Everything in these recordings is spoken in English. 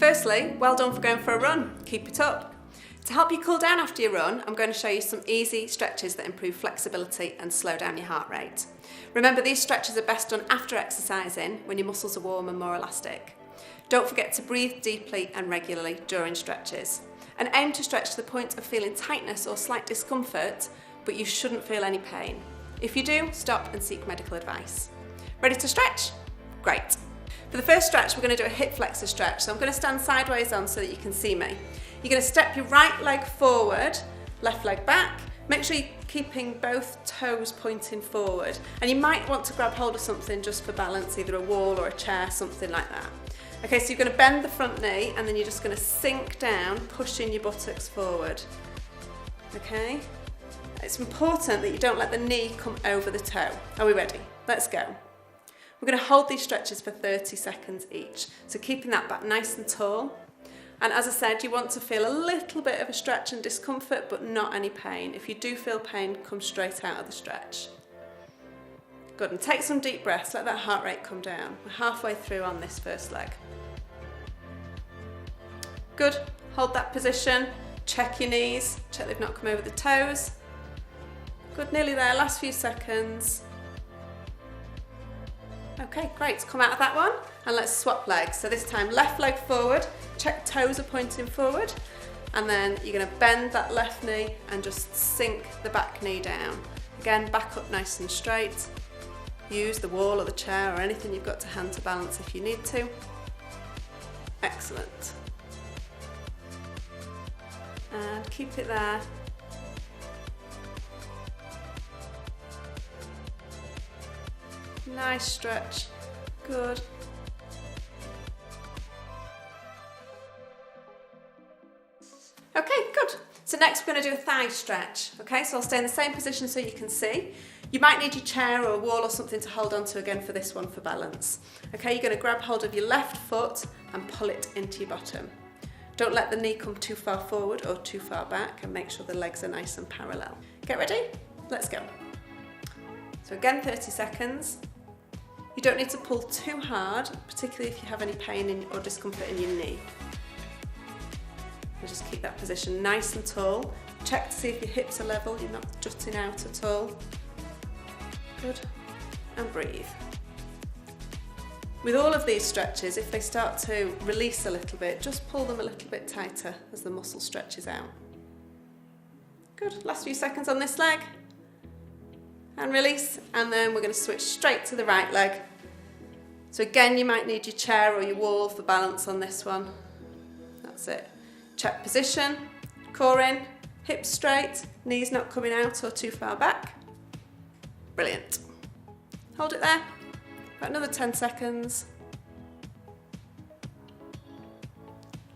Firstly, well done for going for a run. Keep it up. To help you cool down after your run, I'm going to show you some easy stretches that improve flexibility and slow down your heart rate. Remember, these stretches are best done after exercising when your muscles are warm and more elastic. Don't forget to breathe deeply and regularly during stretches. And aim to stretch to the point of feeling tightness or slight discomfort, but you shouldn't feel any pain. If you do, stop and seek medical advice. Ready to stretch? Great. For the first stretch, we're going to do a hip flexor stretch. So I'm going to stand sideways on so that you can see me. You're going to step your right leg forward, left leg back. Make sure you're keeping both toes pointing forward. And you might want to grab hold of something just for balance, either a wall or a chair, something like that. Okay, so you're going to bend the front knee and then you're just going to sink down, pushing your buttocks forward. Okay? It's important that you don't let the knee come over the toe. Are we ready? Let's go. We're going to hold these stretches for 30 seconds each. So keeping that back nice and tall. And as I said, you want to feel a little bit of a stretch and discomfort, but not any pain. If you do feel pain, come straight out of the stretch. Good, and take some deep breaths, let that heart rate come down. We're halfway through on this first leg. Good, hold that position, check your knees, check they've not come over the toes. Good, nearly there, last few seconds. Okay, great, come out of that one and let's swap legs. So this time left leg forward, check toes are pointing forward, and then you're going to bend that left knee and just sink the back knee down. Again, back up nice and straight. Use the wall or the chair or anything you've got to hand to balance if you need to. Excellent. And keep it there. Nice stretch. Good. Okay, good. So next we're going to do a thigh stretch. Okay, so I'll stay in the same position so you can see. You might need your chair or a wall or something to hold on to again for this one for balance. Okay, you're going to grab hold of your left foot and pull it into your bottom. Don't let the knee come too far forward or too far back, and make sure the legs are nice and parallel. Get ready? Let's go. So again, 30 seconds. You don't need to pull too hard, particularly if you have any pain or discomfort in your knee. And just keep that position nice and tall. Check to see if your hips are level, you're not jutting out at all. Good. And breathe. With all of these stretches, if they start to release a little bit, just pull them a little bit tighter as the muscle stretches out. Good. Last few seconds on this leg. And release, and then we're going to switch straight to the right leg. So again, you might need your chair or your wall for balance on this one. That's it. Check position, core in, hips straight, knees not coming out or too far back. Brilliant. Hold it there. About another 10 seconds.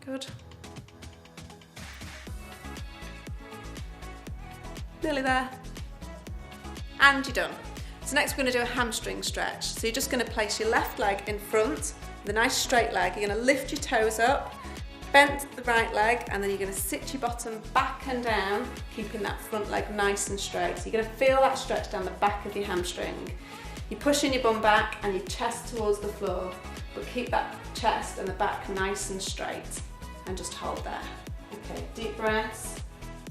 Good. Nearly there. And you're done. So next we're going to do a hamstring stretch. So you're just going to place your left leg in front with a nice straight leg. You're going to lift your toes up, bend the right leg, and then you're going to sit your bottom back and down, keeping that front leg nice and straight. So you're going to feel that stretch down the back of your hamstring. You're pushing your bum back and your chest towards the floor, but keep that chest and the back nice and straight, and just hold there. Okay, deep breaths.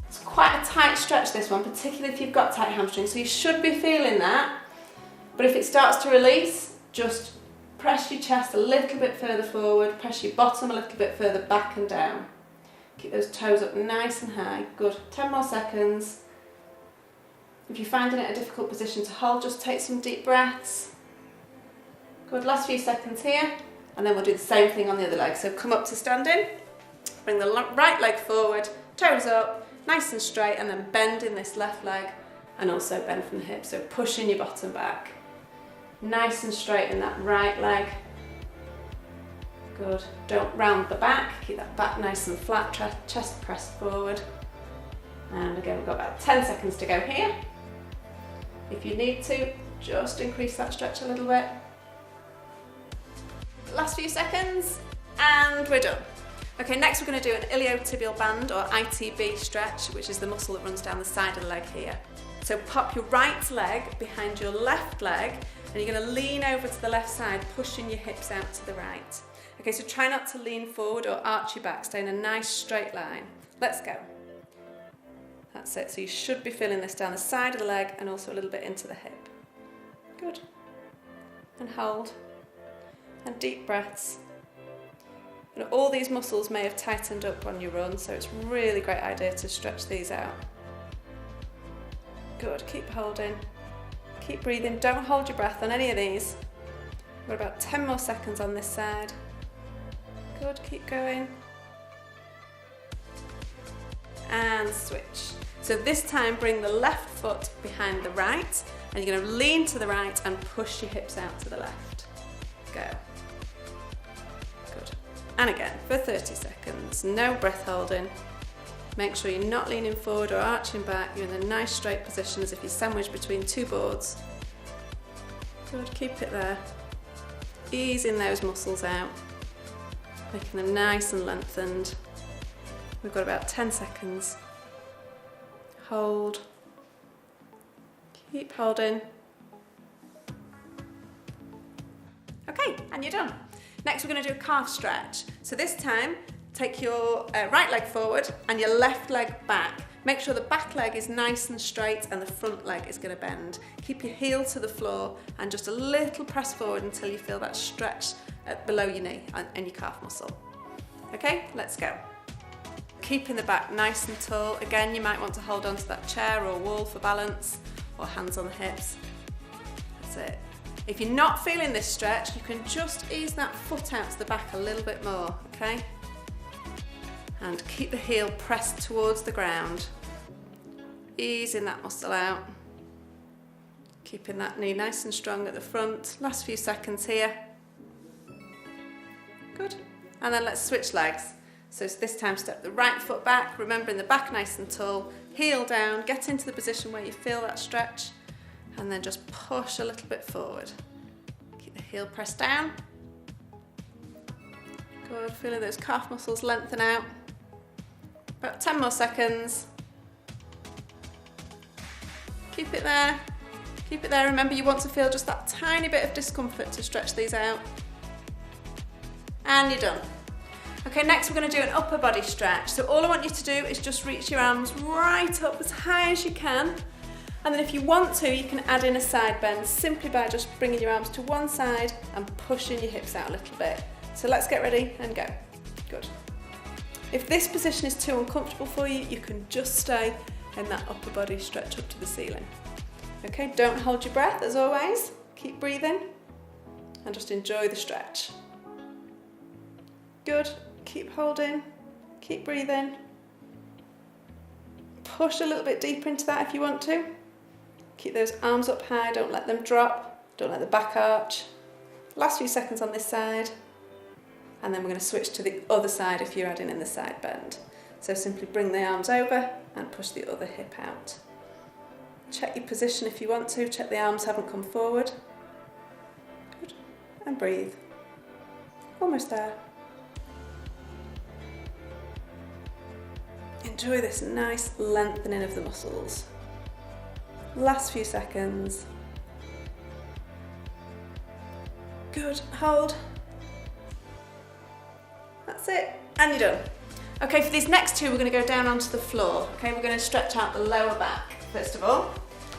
It's quite a tight stretch, this one, particularly if you've got tight hamstrings, so you should be feeling that. But if it starts to release, just press your chest a little bit further forward, press your bottom a little bit further back and down. Keep those toes up nice and high. Good. 10 more seconds. If you're finding it a difficult position to hold, just take some deep breaths. Good. Last few seconds here, and then we'll do the same thing on the other leg. So come up to standing, bring the right leg forward, toes up, nice and straight, and then bend in this left leg and also bend from the hip. So pushing your bottom back. Nice and straight in that right leg. Good. Don't round the back. Keep that back nice and flat, chest pressed forward. And again, we've got about 10 seconds to go here. If you need to, just increase that stretch a little bit. Last few seconds, and we're done. Okay, next we're going to do an iliotibial band or ITB stretch, which is the muscle that runs down the side of the leg here. So pop your right leg behind your left leg, and you're going to lean over to the left side, pushing your hips out to the right. Okay, so try not to lean forward or arch your back, stay in a nice straight line. Let's go. That's it, so you should be feeling this down the side of the leg and also a little bit into the hip. Good. And hold. And deep breaths. And all these muscles may have tightened up on your run, so it's a really great idea to stretch these out. Good, keep holding. Keep breathing, don't hold your breath on any of these. We've got about 10 more seconds on this side. Good, keep going. And switch. So this time bring the left foot behind the right, and you're going to lean to the right and push your hips out to the left. Go. Good. And again for 30 seconds, no breath holding. Make sure you're not leaning forward or arching back, you're in a nice straight position as if you're sandwiched between two boards. Good, keep it there. Easing those muscles out, making them nice and lengthened. We've got about 10 seconds. Hold. Keep holding. Okay, and you're done. Next we're going to do a calf stretch. So this time, take your right leg forward and your left leg back. Make sure the back leg is nice and straight and the front leg is going to bend. Keep your heel to the floor and just a little press forward until you feel that stretch below your knee and your calf muscle. Okay, let's go. Keeping the back nice and tall. Again, you might want to hold onto that chair or wall for balance, or hands on the hips. That's it. If you're not feeling this stretch, you can just ease that foot out to the back a little bit more, okay? And keep the heel pressed towards the ground. Easing that muscle out. Keeping that knee nice and strong at the front. Last few seconds here. Good. And then let's switch legs. So this time step the right foot back, remembering the back nice and tall, heel down, get into the position where you feel that stretch, and then just push a little bit forward. Keep the heel pressed down. Good, feeling those calf muscles lengthen out. About 10 more seconds. Keep it there. Keep it there. Remember, you want to feel just that tiny bit of discomfort to stretch these out. And you're done. Okay, next we're going to do an upper body stretch. So all I want you to do is just reach your arms right up as high as you can. And then if you want to, you can add in a side bend simply by just bringing your arms to one side and pushing your hips out a little bit. So let's get ready and go. Good. If this position is too uncomfortable for you, you can just stay in that upper body stretch up to the ceiling. Okay, don't hold your breath as always. Keep breathing and just enjoy the stretch. Good. Keep holding, keep breathing. Push a little bit deeper into that if you want to. Keep those arms up high, don't let them drop, don't let the back arch. Last few seconds on this side. And then we're going to switch to the other side if you're adding in the side bend. So simply bring the arms over and push the other hip out. Check your position if you want to, check the arms haven't come forward. Good. And breathe. Almost there. Enjoy this nice lengthening of the muscles. Last few seconds. Good, hold. That's it, and you're done. Okay, for these next two, we're going to go down onto the floor. Okay, we're going to stretch out the lower back, first of all.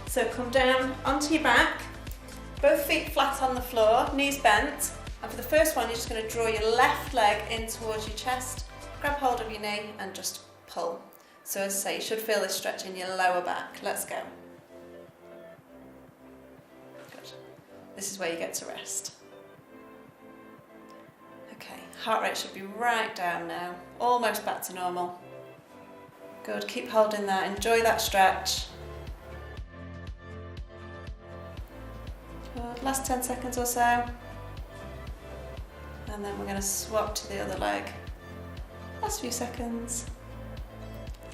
So come down onto your back, both feet flat on the floor, knees bent. And for the first one, you're just going to draw your left leg in towards your chest, grab hold of your knee and just pull. So as I say, you should feel this stretch in your lower back. Let's go. Good. This is where you get to rest. Okay, heart rate should be right down now, almost back to normal. Good, keep holding that, enjoy that stretch. Good, last 10 seconds or so. And then we're going to swap to the other leg. Last few seconds.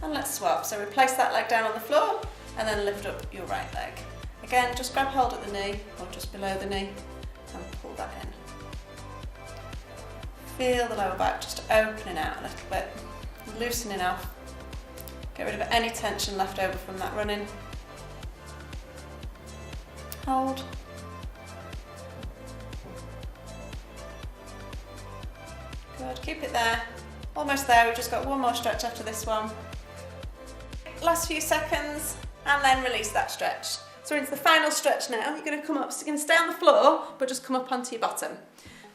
And let's swap. So replace that leg down on the floor and then lift up your right leg. Again, just grab hold at the knee or just below the knee and pull that in. Feel the lower back just opening out a little bit, loosening off. Get rid of any tension left over from that running. Hold. keep it there. Almost there, we've just got one more stretch after this one. Last few seconds, and then release that stretch. So we're into the final stretch now. You're going to come up, so you're going to stay on the floor, but just come up onto your bottom.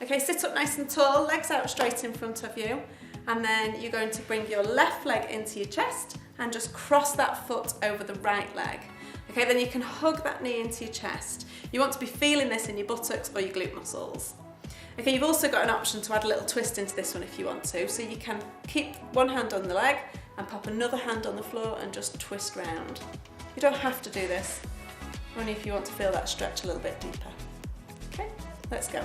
Okay, sit up nice and tall, legs out straight in front of you, and then you're going to bring your left leg into your chest and just cross that foot over the right leg. Okay, then you can hug that knee into your chest. You want to be feeling this in your buttocks or your glute muscles. Okay, you've also got an option to add a little twist into this one if you want to. So you can keep one hand on the leg and pop another hand on the floor and just twist round. You don't have to do this, only if you want to feel that stretch a little bit deeper. Okay, let's go.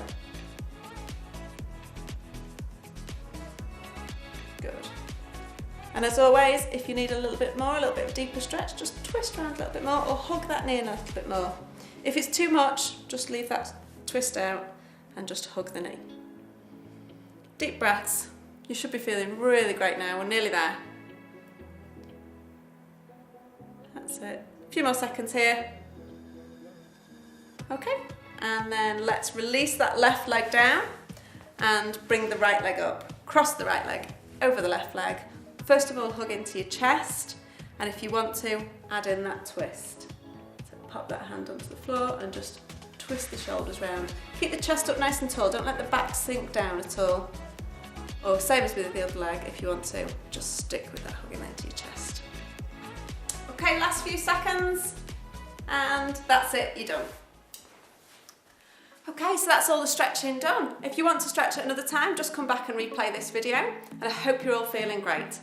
Good. And as always, if you need a little bit more, a little bit deeper stretch, just twist around a little bit more or hug that knee in a little bit more. If it's too much, just leave that twist out and just hug the knee. Deep breaths. You should be feeling really great now. We're nearly there. That's it. A few more seconds here. Okay, and then let's release that left leg down and bring the right leg up. Cross the right leg over the left leg. First of all, hug into your chest, and if you want to, add in that twist. So pop that hand onto the floor and just twist the shoulders round. Keep the chest up nice and tall, don't let the back sink down at all. Or same as with the other leg, if you want to, just stick with that hugging into your chest. Okay, last few seconds, and that's it, you're done. Okay, so that's all the stretching done. If you want to stretch at another time, just come back and replay this video, and I hope you're all feeling great.